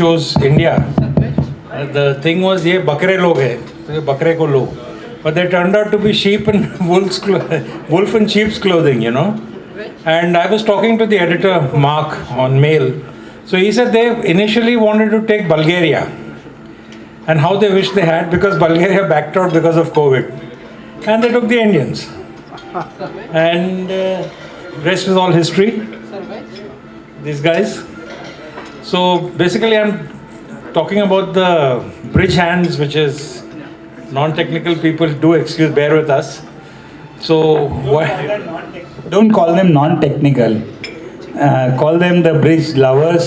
chose India. The thing was ये बकरे लोग हैं तो ये बकरे को लो. But they turned out to be sheep and wolf and sheep's clothing, you know. And I was talking to the editor Mark on Mail. So he said they initially wanted to take Bulgaria, and how they wish they had, because Bulgaria backed out because of COVID, and they took the Indians. And rest is all history. These guys. So basically, I'm talking about the bridge hands, which is non-technical people do excuse, bear with us. So Don't call them non-technical. Call them the bridge lovers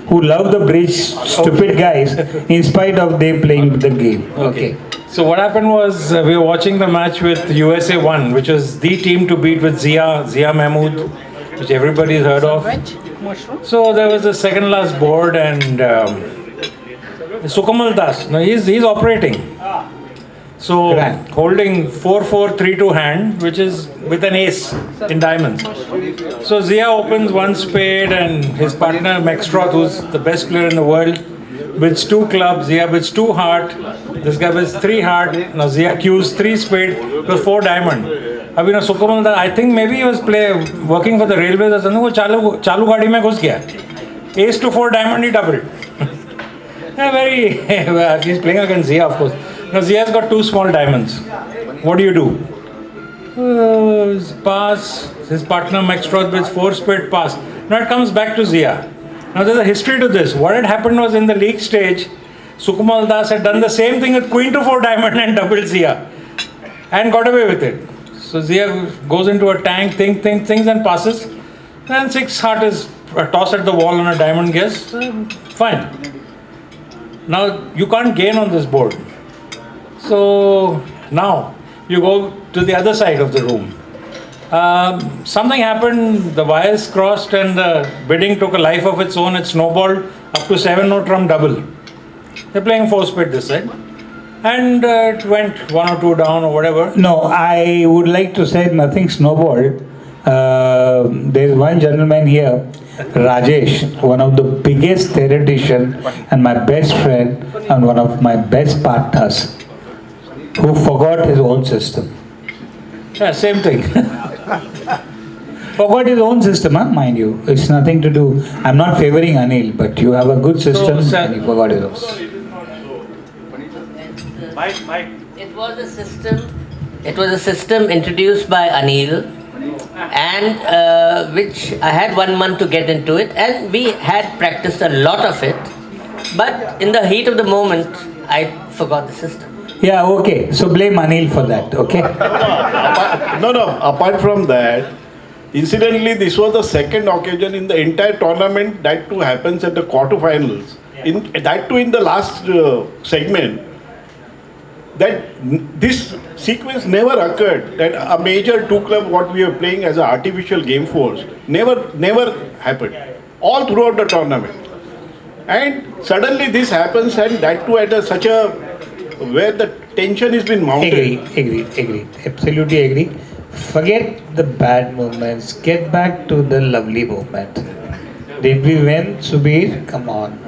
who love the bridge, stupid guys, in spite of they playing the game. Okay. So what happened was we were watching the match with USA 1, which was the team to beat with Zia Mahmood, which everybody's heard of. So there was the second last board and Sukamal Das. Now he's operating. So holding 4-4 3-2 hand, which is with an ace in diamonds. So Zia opens one spade and his partner Maxtroth, who's the best player in the world, with 2 clubs. Zia with 2 heart. This guy with 3 heart. Now Zia cues 3 spade with 4 diamond. I mean, Sukamal, I think maybe he was working for the railways or something. वो चालू गाड़ी में घुस गया. Ace to 4 diamond, he doubled. He's playing against Zia, of course. Now Zia's got 2 small diamonds. What do you do? Pass. His partner Maxtroth with 4 spade pass. Now it comes back to Zia. Now there's a history to this. What had happened was in the league stage, Sukamal Das had done the same thing with queen to 4 diamond and doubled Zia, and got away with it. So Zia goes into a tank, thinks and passes. Then 6 heart is a toss at the wall on a diamond guess. Fine. Now you can't gain on this board. So now you go to the other side of the room. Something happened, the wires crossed and the bidding took a life of its own. It snowballed up to 7-no trump double. They're playing 4 spade this side. And it went 1 or 2 down or whatever. No, I would like to say nothing snowballed. There is one gentleman here, Rajesh, one of the biggest theoretician and my best friend and one of my best partners, who forgot his own system. Yeah, same thing. Forgot his own system, mind you. It's nothing to do. I'm not favoring Anil, but you have a good system and he forgot his own. It was a system. It was a system introduced by Anil, and which I had 1 month to get into it, and we had practiced a lot of it. But in the heat of the moment, I forgot the system. Yeah, okay. So blame Anil for that, okay? No. Apart from that, incidentally, this was the second occasion in the entire tournament that too happens at the quarterfinals. That too in the last segment. That this sequence never occurred. That a major 2 club what we are playing as an artificial game force never happened. All throughout the tournament. And suddenly this happens, and that too at such a where the tension has been mounted. Agree. Absolutely agree. Forget the bad moments. Get back to the lovely moment. Did we win, Subir? Come on.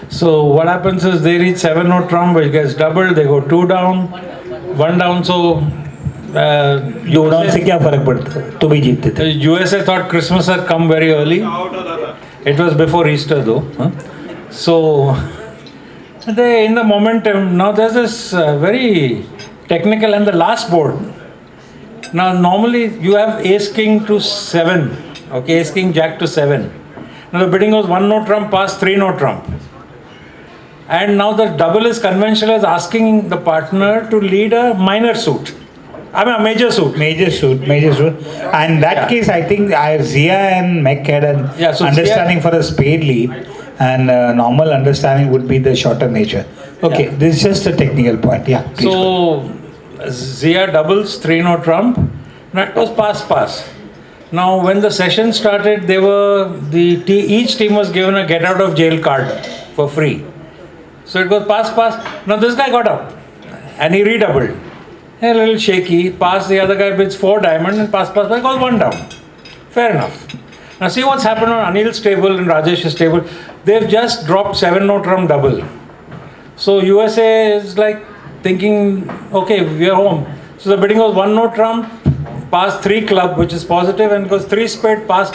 So what happens is they reach 7-no trump, which gets doubled. They go 2 down, 1 down. So से क्या फर्क पड़ता है? तो भी जीतते थे. USA thought Christmas had come very early. It was before Easter though. So they in the momentum. Now there's this very technical and the last board. Now normally you have ace king to 7. Okay, ace king jack to 7. Now the bidding was 1-no trump pass 3-no trump. And now the double is conventional as asking the partner to lead a minor suit. I mean a major suit. Major suit. And in that case, I think Zia and Mech had an understanding for a spade lead, and normal understanding would be the shorter nature. Okay, this is just a technical point. Yeah. Please so Zia doubles 3-no trump. That was pass. Now when the session started, each team was given a get out of jail card for free. So it goes pass. Now this guy got out and he redoubled. A little shaky, pass, the other guy bids 4 diamond and pass, it goes 1 down. Fair enough. Now see what's happened on Anil's table and Rajesh's table. they've just dropped 7 no-trump double. So USA is like thinking, okay, we are home. So the bidding was 1 no-trump, pass 3 club, which is positive, and goes 3 spade, pass.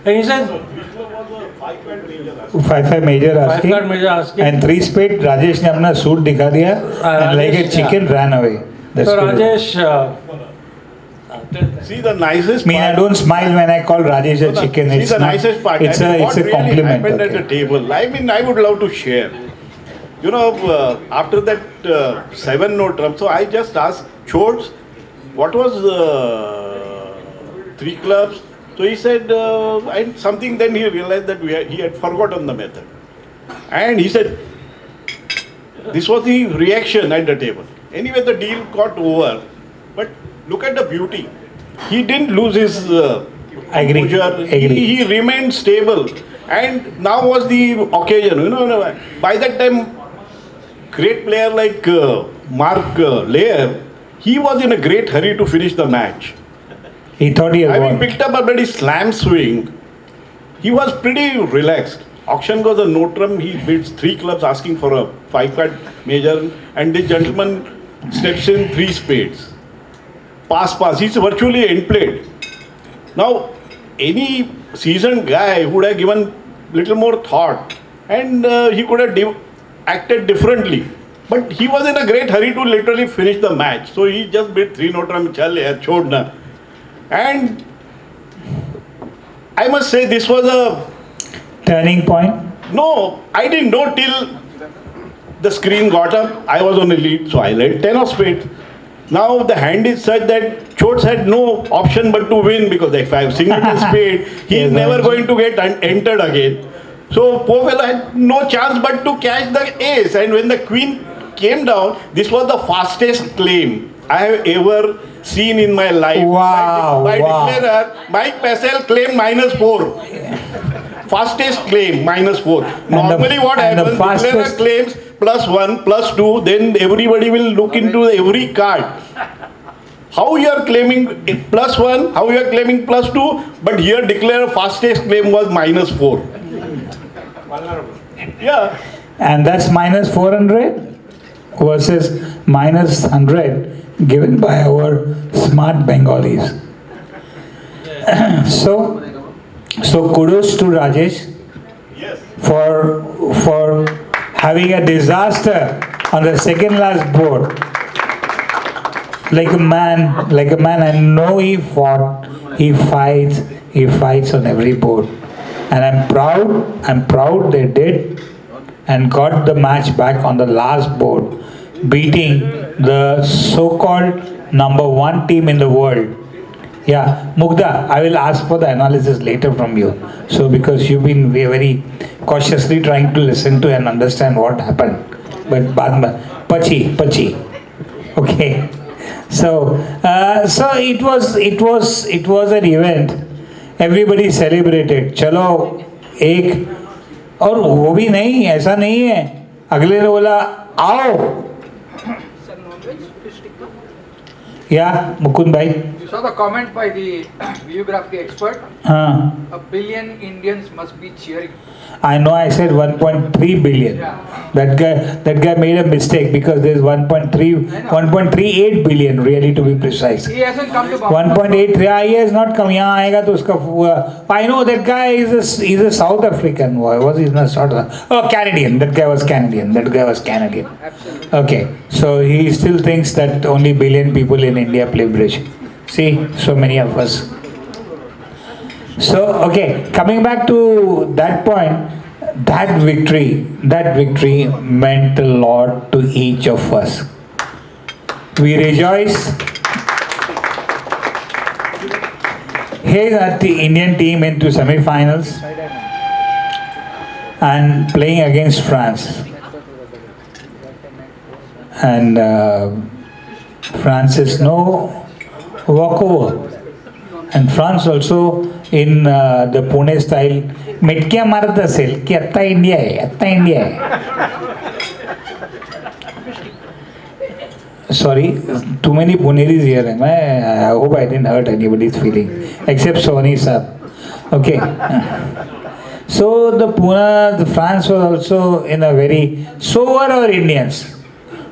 And he said, 5 major asking, 5 major asking. and 3 spade. Rajesh ne apna suit dikha diya, and like a Rajesh, chicken ran away. That's So good. Rajesh, See the nicest I mean, I part. don't smile when I call Rajesh a chicken. See It's the not, nicest part. It's I mean, a what really compliment. happened at Okay. the table. I mean, I would love to share. You know, after that 7 no trump, so I just asked Chodes, what was 3 clubs? So he said, and something. Then he realized that he had forgotten the method, and he said, this was the reaction at the table. Anyway, the deal got over, but look at the beauty. He didn't lose his Agree. composure. Agree. He remained stable, and now was the occasion. You know, by that time, great player like Mark Lair, he was in a great hurry to finish the match. He thought he had Having won. picked up a bloody slam swing, he was pretty relaxed. Auction goes a no-trump, he bids 3 clubs asking for a 5-card major, and the gentleman steps in 3 spades. Pass. He's virtually end-played. Now, any seasoned guy would have given little more thought, and he could have acted differently. But he was in a great hurry to literally finish the match. So he just bid 3 no-trump, chal yaar, chhod na. And I must say this was a Turning point. no, I didn't know till the screen got up. I was on the lead, so I led 10 of spades. Now the hand is such that Chodes had no option but to win, because if I have singleton spade, he is Yes, never right. going to get entered again. So poor fellow had no chance but to catch the ace. And when the queen came down, this was the fastest claim I have ever seen in my life. Wow, By wow. declarer, Mike Pessel claimed -4. Fastest claim, -4. Normally what and the happens, declarer fastest- claims +1, +2, then everybody will look into every card. How you are claiming +1, how you are claiming +2, but here declare fastest claim was -4. Yeah. And that's minus 400 versus minus 100 given by our smart Bengalis. So kudos to Rajesh Yes. for having a disaster on the second last board. Like a man, I know he fought, he fights on every board. And I'm proud they did and got the match back on the last board, beating the so-called number 1 team in the world. Yeah, Mugdha, I will ask for the analysis later from you. So because you've been very cautiously trying to listen to and understand what happened. But Pachi. Okay. So it was an event. Everybody celebrated. चलो एक और वो भी नहीं, ऐसा नहीं है. अगले ने बोला आओ. Yeah, Mukund bhai. You saw the comment by the biography expert. हाँ. 1 billion Indians must be cheering. I know I said 1.3 billion. That guy made a mistake because there's 1.38 billion really to be precise. He hasn't come to Bombay. 1.83, he has not come. यहाँ आएगा तो उसका I know that guy is a South African. Why was he not South? Oh, Canadian. That guy was Canadian. Absolutely. Okay, so he still thinks that only billion people in India play bridge. See, so many of us. So, okay, coming back to that point, that victory meant a lot to each of us. We rejoice. Here are the Indian team into semi-finals and playing against France. And France is no walkover. And France also in the Pune style, मिटक्या मारत असेल की आत्ता India आहे. Sorry, too many Puneris here. I hope I didn't hurt anybody's feeling, except Sony sir. Okay. So the Pune, the France was also in a very, so were our Indians.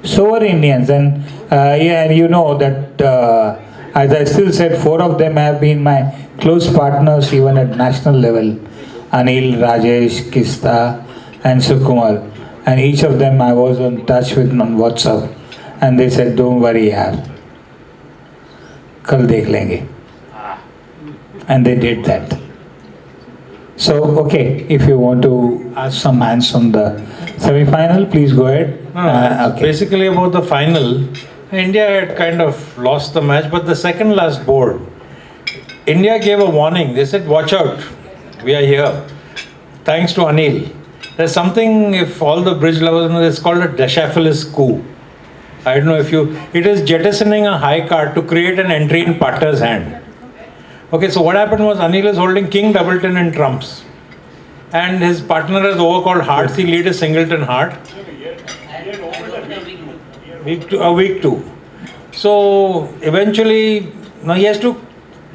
So were Indians, and yeah, and you know that as I still said, four of them have been my close partners even at national level. Anil, Rajesh, Kista, and Sukumal, and each of them I was in touch with on WhatsApp, and they said, "Don't worry, yaar, kal dekh lenge," and they did that. So, okay, if you want to ask some hands on the semi-final, please go ahead. No, it's basically about the final. India had kind of lost the match, but the second last board, India gave a warning. They said, "Watch out, we are here." Thanks to Anil. There's something, if all the bridge lovers know, it's called a Dashaphilus coup. I don't know if you, it is jettisoning a high card to create an entry in Patter's hand. Okay, so what happened was Anil is holding King Doubleton and trumps. And his partner has overcalled hearts, he lead a singleton heart. Week two. So eventually, now he has to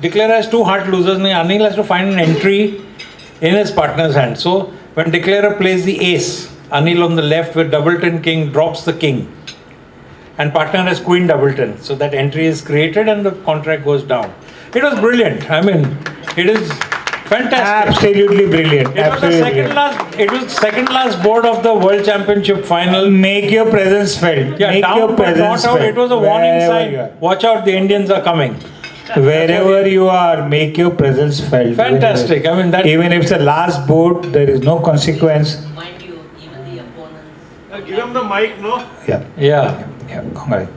declare as two heart losers. Now Anil has to find an entry in his partner's hand. So when declarer plays the ace, Anil on the left with Doubleton King drops the king. And partner has Queen Doubleton. So that entry is created and the contract goes down. It was brilliant. I mean, it is fantastic. Absolutely brilliant. It was the second last board of the World Championship final. Make your presence felt. Yeah, Make down your but presence not out. felt. It was a warning Wherever you sign. are. Watch out, the Indians are coming. Wherever you are, make your presence felt. Fantastic. I mean, that. Even if it's the last board, there is no consequence. Mind you, even the opponents. Give him the mic, no? Yeah. Yeah. Yeah, correct.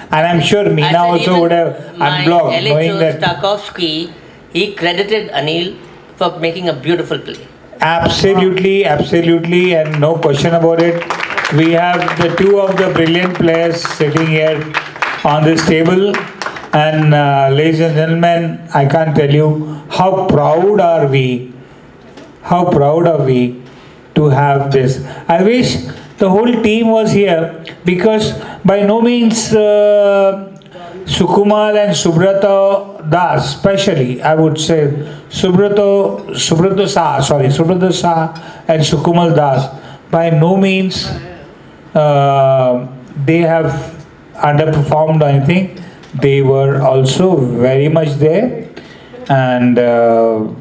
And I'm sure I Meena said also even would have my unblocked, knowing LHO that. Stakowski, he credited Anil for making a beautiful play. Absolutely, absolutely, and no question about it. We have the two of the brilliant players sitting here on this table. And ladies and gentlemen, I can't tell you how proud are we to have this. I wish the whole team was here because by no means Sukumal and Subrata Das, especially, I would say Subrata Shah and Sukumal Das, by no means they have underperformed or anything. They were also very much there, and the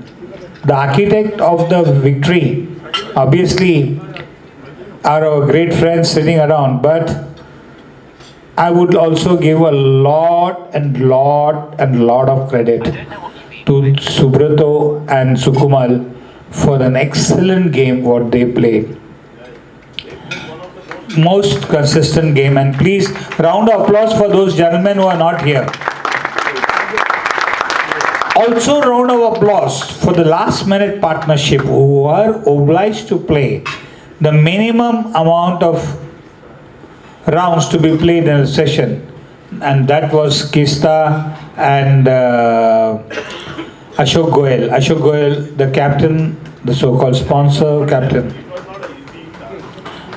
architect of the victory obviously are our great friends sitting around, but I would also give a lot of credit to Subrato and Sukumal for an excellent game what they played. Most consistent game, and please round of applause for those gentlemen who are not here. Also round of applause for the last minute partnership who are obliged to play the minimum amount of rounds to be played in a session, and that was Kista and Ashok Goel. Ashok Goel, the captain, the so-called sponsor captain.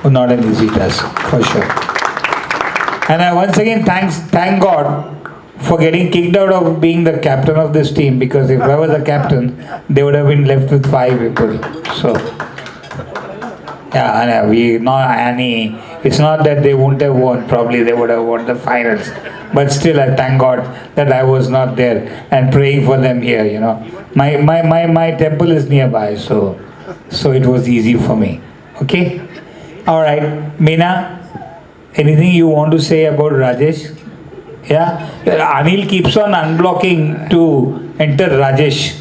Not an easy task, for sure. And I once again thank God for getting kicked out of being the captain of this team, because if I was the captain, they would have been left with 5 people. So, yeah, it's not that they wouldn't have won, probably they would have won the finals. But still, I thank God that I was not there and praying for them here, you know. My temple is nearby, so it was easy for me. Okay? All right, Meena, anything you want to say about Rajesh? Yeah, Anil keeps on unblocking to enter Rajesh,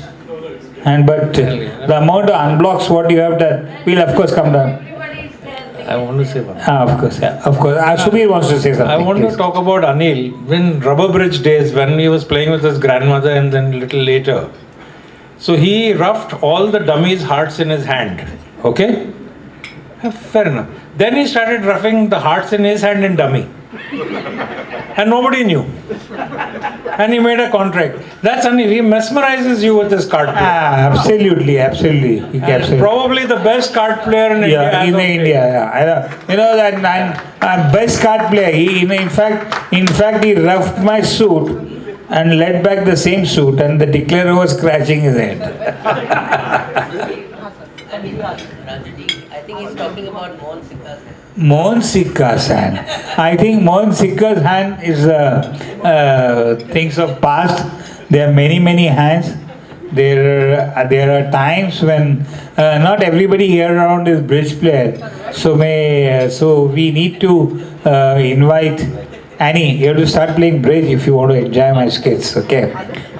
but the amount of unblocks what you have done will of course come down. I want to say one. Of course, yeah, of course. Subir wants to say something. I want please. to talk about Anil. When Rubber Bridge days, when he was playing with his grandmother and then a little later. So he roughed all the dummies' hearts in his hand. Okay? Fair enough. Then he started roughing the hearts in his hand in dummy. And nobody knew. And he made a contract. That's Anil. He mesmerizes you with his card play. Absolutely. And probably the best card player in India. Yeah, as in of India, late. yeah. I know. You know that best card player. In fact, he roughed my suit and led back the same suit, and the declarer was scratching his head. Rajati, I think he's talking about Mohan Sikka's hand. Mohan Sikka's hand. I think Mohan Sikka's hand is things of past. There are many hands. There are times when not everybody here around is bridge player. So we need to invite Annie. You have to start playing bridge if you want to enjoy my skits. Okay,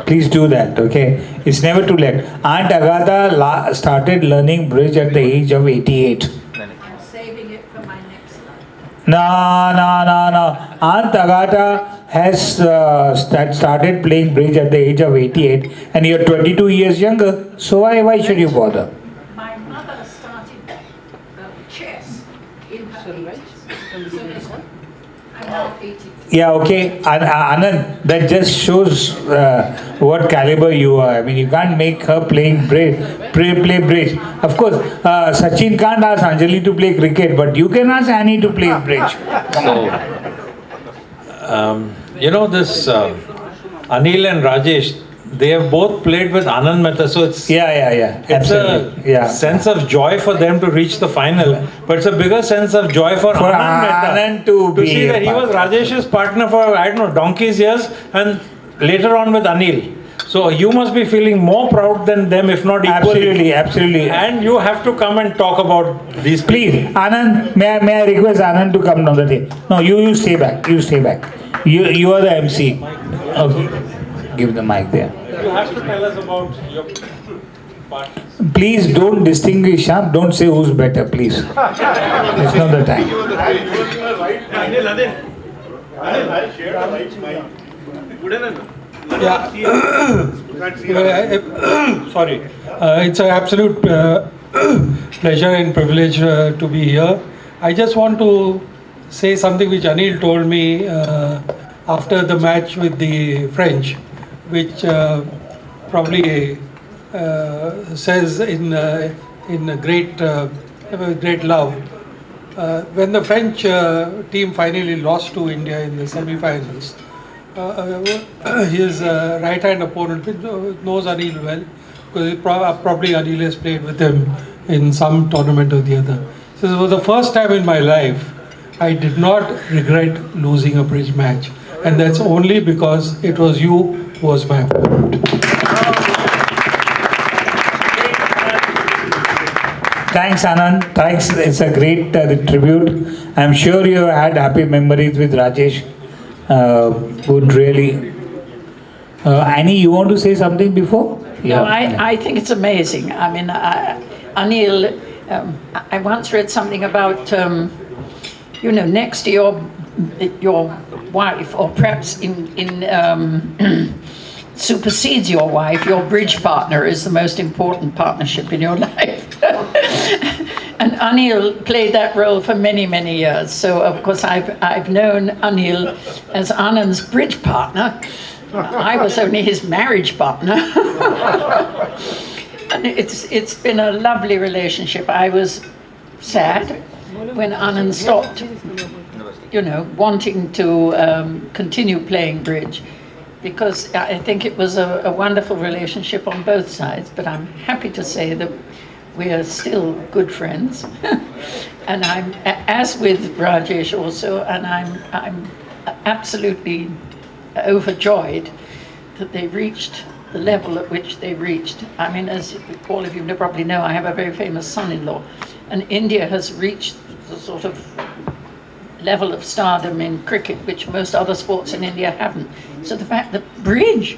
please do that. Okay, it's never too late. Aunt Agatha started learning bridge at the age of 88. I'm saving it for my next life. No. Aunt Agatha has started playing bridge at the age of 88, and you're 22 years younger. So why should you bother? My mother started chess in her 80s. So I'm now 82. Yeah, okay, Anand, that just shows what caliber you are. I mean, you can't make her play bridge. Of course, Sachin can't ask Anjali to play cricket, but you can ask Annie to play bridge. You know this Anil and Rajesh, they have both played with Anand Mehta, so it's Yeah, it's absolutely. a sense of joy for them to reach the final, but it's a bigger sense of joy for Anand Mehta Anand to be see a that he was partner. Rajesh's partner for I don't know donkey's years, and later on with Anil. So you must be feeling more proud than them, if not equally. Absolutely. And you have to come and talk about these. Please, Anand, may I request Anand to come down the day? No, you stay back. You stay back. You are the MC. Okay. Give the mic there. You have to tell us about your partners. Please don't distinguish, huh? Don't say who's better, please. It's not the time. I shared a right mind. Sorry. It's an absolute pleasure and privilege to be here. I just want to say something which Anil told me after the match with the French, which probably says in great love. When the French team finally lost to India in the semi-finals, his right-hand opponent knows Anil well, because probably Anil has played with him in some tournament or the other. So this was the first time in my life I did not regret losing a bridge match, and that's only because it was you who was my opponent. Thanks, Anand. Thanks. It's a great tribute. I'm sure you had happy memories with Rajesh. Would really. Annie, you want to say something before? No, I think it's amazing. I mean, Anil, I once read something about, next to your wife, or perhaps supersedes your wife, your bridge partner is the most important partnership in your life. And Anil played that role for many years. So of course I've known Anil as Anand's bridge partner. I was only his marriage partner. And it's been a lovely relationship. I was sad when Anand stopped, wanting to continue playing bridge, because I think it was a wonderful relationship on both sides. But I'm happy to say that we are still good friends. And I'm, as with Rajesh also, and I'm absolutely overjoyed that they reached the level at which they reached. I mean, as all of you probably know, I have a very famous son-in-law, and India has reached the sort of level of stardom in cricket which most other sports in India haven't. So the fact that bridge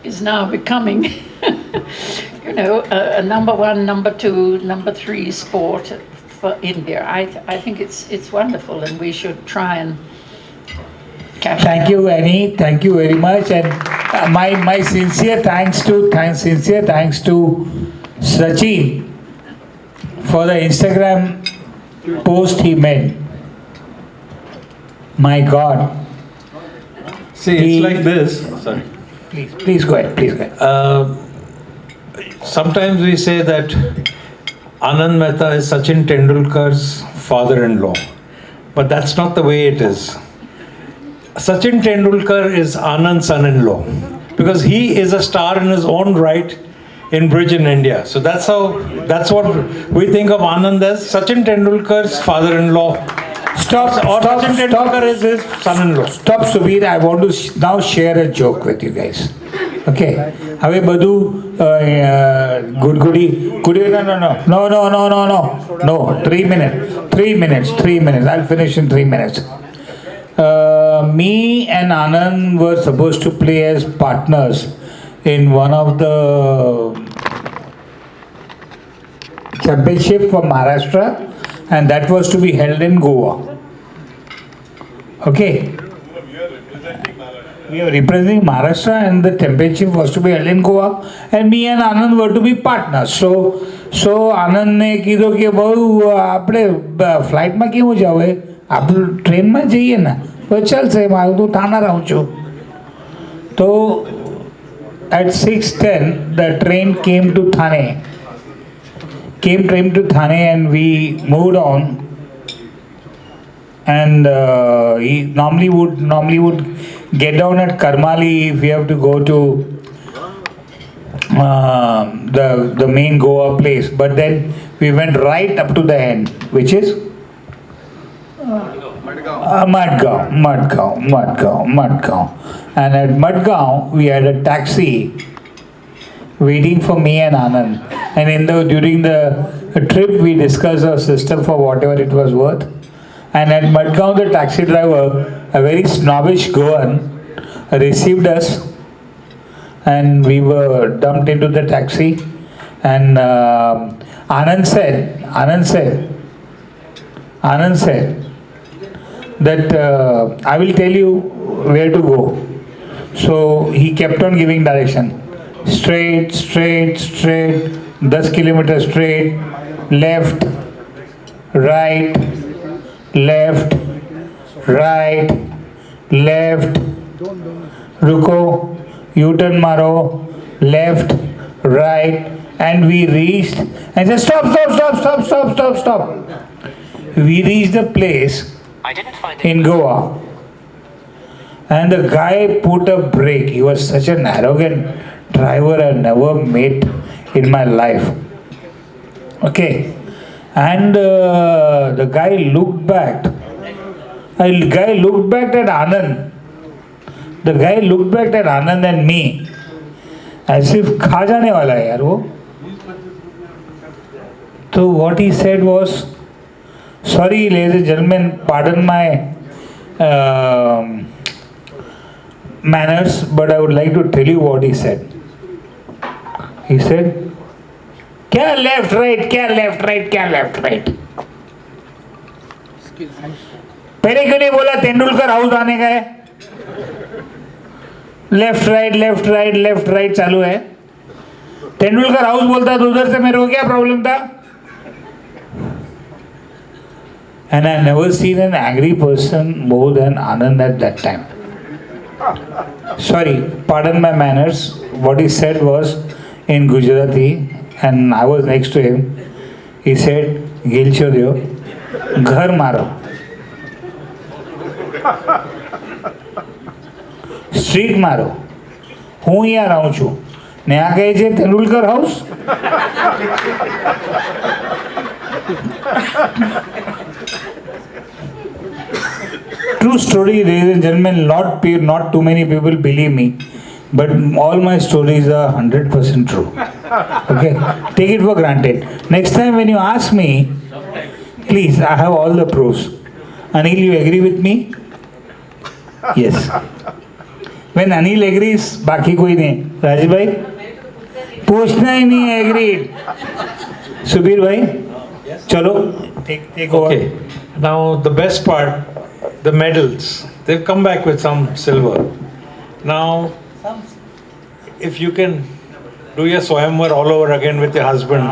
is now becoming a number one, number two, number three sport for India, I think it's wonderful, and we should try and cash it Thank out. you, Annie. Thank you very much, and my sincere thanks to Sachin for the Instagram post he made. My God. See, it's like this. Sorry. Please go ahead. Sometimes we say that Anand Mehta is Sachin Tendulkar's father-in-law, but that's not the way it is. Sachin Tendulkar is Anand's son-in-law, because he is a star in his own right, in bridge in India. So that's what we think of Anand as. Sachin Tendulkar's father-in-law. Sachin Tendulkar is his son-in-law. Stop, Subir. I want to now share a joke with you guys. Okay. હવે બધું ગુડગુડી no 3 minutes I'll finish in 3 minutes. Me and Anand were supposed to play as partners in one of the championship for Maharashtra, and that was to be held in Goa. Okay. We are representing Maharashtra and the championship was to be held in Goa, and me and Anand were to be partners. So Anand ने કીધું કે બહુ આપણે ફ્લાઇટમાં કેવું જાવે આપણે ટ્રેનમાં જઈએ ને તો ચાલશે મારું તો થાના રહું છું. તો at 6:10 the train came to Thane and we moved on. And he normally would get down at Karmali if we have to go to the main Goa place. But then we went right up to the end, which is Madgaon. And at Madgaon we had a taxi waiting for me and Anand. And during the trip we discussed our system for whatever it was worth. And at Madgaon, the taxi driver, a very snobbish Goan, received us, and we were dumped into the taxi. And Anand said that I will tell you where to go. So he kept on giving direction. Straight, 10 kilometers straight, left, right, रुको, U-turn मारो, left, right, and we reached, and said stop. We reached the place in Goa, and the guy put a brake. He was such an arrogant driver I've never met in my life. Okay. And the guy looked back. The guy looked back at Anand and me, as if खा जाने वाला है यार वो. So what he said was, sorry ladies and gentlemen, pardon my manners, but I would like to tell you what he said. He said, क्या left right पहले क्यों नहीं बोला तेंदुलकर हाउस आने का है? लेफ्ट राइट चालू है. तेंदुलकर हाउस बोलता तो उधर से मेरे को क्या प्रॉब्लम था? And I never seen an angry person more than Anand at that time. Sorry, pardon my manners. What he said was in Gujarati, and I was next to him. He said, "Gil chodyo, ghar maro, street maro. હું અહીંયા રહું છું ને આ કહે છે Tendulkar house." True story, ladies and gentlemen. Not too many people believe me, but all my stories are 100% true. Okay, take it for granted. Next time when you ask me, please, I have all the proofs. Anil, you agree with me? Yes. When Anil agrees, बाकी कोई नहीं. राजीव भाई, पूछना ही नहीं, agreed. Subir भाई, चलो, take over. Okay. Now the best part, the medals. They've come back with some silver. Now, if you can do your Swayamvar all over again with your husband,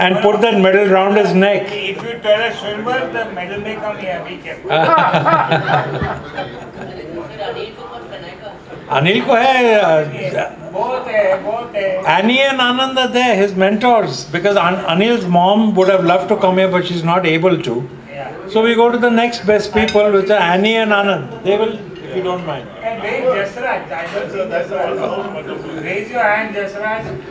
and put that medal round his neck. If you tell a swimmer, the medal may come here. Be careful. Anil ko hai. बहुत है. Annie and Anand are there, his mentors, because Anil's mom would have loved to come here, but she's not able to. So we go to the next best people, which are Annie and Anand. They will, if you don't mind. And very Jasraj, raise your hand, Jasraj.